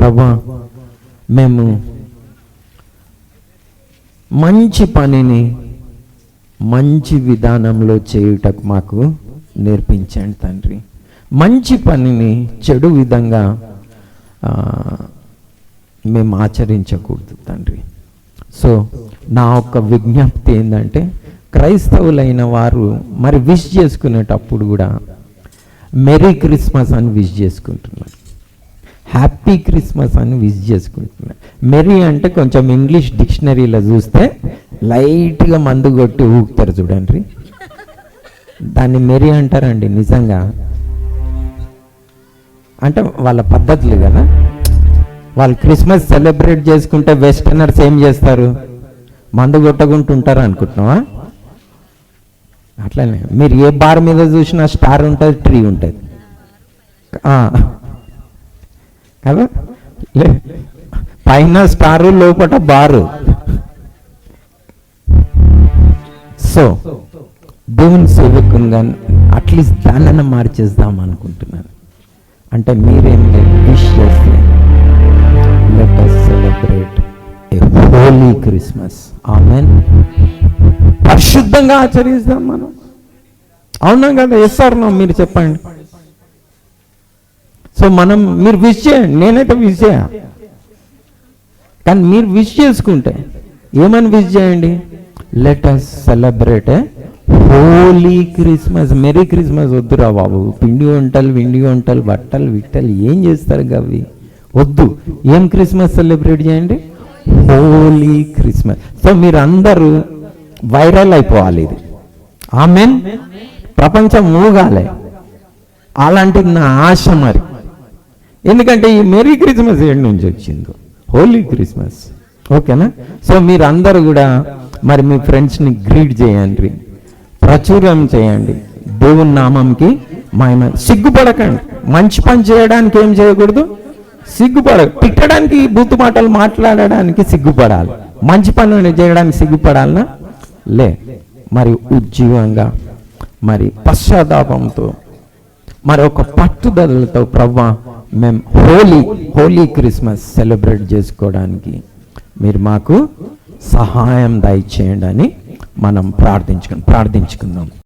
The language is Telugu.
ప్రభా మేము మంచి పనిని మంచి విధానంలో చేయుటకు మాకు నేర్పించండి తండ్రి. మంచి పనిని చెడు విధంగా మేము ఆచరించకూడదు తండ్రి. సో నా యొక్క విజ్ఞప్తి ఏంటంటే, క్రైస్తవులైన వారు మరి విష్ చేసుకునేటప్పుడు కూడా మెరీ క్రిస్మస్ అని విష్ చేసుకుంటున్నారు, హ్యాపీ క్రిస్మస్ అని విష్ చేసుకుంటున్నారు. మెరీ అంటే కొంచెం ఇంగ్లీష్ డిక్షనరీలో చూస్తే లైట్గా మందు కొట్టి ఊగుతారు చూడండి, దాన్ని మెరీ అంటారండి. నిజంగా అంటే వాళ్ళ పద్ధతులు కదా. వాళ్ళు క్రిస్మస్ సెలబ్రేట్ చేసుకుంటే వెస్టర్నర్స్ ఏం చేస్తారు, మందు కొట్టకుంటుంటారు అనుకుంటున్నావా? అట్లనే మీరు ఏ బార్ మీద చూసినా స్టార్ ఉంటుంది, ట్రీ ఉంటుంది కదా, పైన స్టారు లోపల బారు. సో దేవుని సేవకునిగా అట్లీస్ట్ దాన్ని మార్చేద్దాం అనుకుంటున్నాను. అంటే మీరేం విష్ చేస్తే let us celebrate a holy Christmas. ఆమేన్. పరిశుద్ధంగా ఆచరిద్దాం మనం. అవునా కదా? ఎస్ ఆర్ నో మీరు చెప్పండి. సో మనం మీరు విష్ చేయండి, నేనైతే విష్ చేయ, కానీ మీరు విష్ చేసుకుంటే ఏమని విష్ చేయండి, let us celebrate a holy Christmas. Merry Christmas వద్దురా బాబు, పిండి వంటలు బట్టలు విట్టలు ఏం చేస్తారు అవి వద్దు. ఏం క్రిస్మస్ సెలబ్రేట్ చేయండి, హోలీ క్రిస్మస్. సో మీరు అందరూ వైరల్ అయిపోవాలి ఇది. ఆమేన్. ప్రపంచం ఊగాలి, అలాంటిది నా ఆశ. మరి ఎందుకంటే ఈ మెరీ క్రిస్మస్ ఏడు నుంచి వచ్చిందో హోలీ క్రిస్మస్. ఓకేనా? సో మీరు అందరూ కూడా మరి మీ ఫ్రెండ్స్ని గ్రీట్ చేయండి, ప్రచురం చేయండి. దేవుని నామంకి మహిమ. సిగ్గుపడకండి. మంచి పని చేయడానికి ఏం చేయకూడదు, తిట్టడానికి, బూతు మాటలు మాట్లాడడానికి సిగ్గుపడాలి. మంచి పనులు చేయడానికి సిగ్గుపడాలనా? లే. మరి ఉజ్జీవంగా, మరి పశ్చాత్తాపంతో, మరి ఒక పట్టుదలతో ప్రభువా మేము హోలీ క్రిస్మస్ సెలబ్రేట్ చేసుకోవడానికి మీరు మాకు సహాయం దయచేయండి అని మనం ప్రార్థించుకుందాం.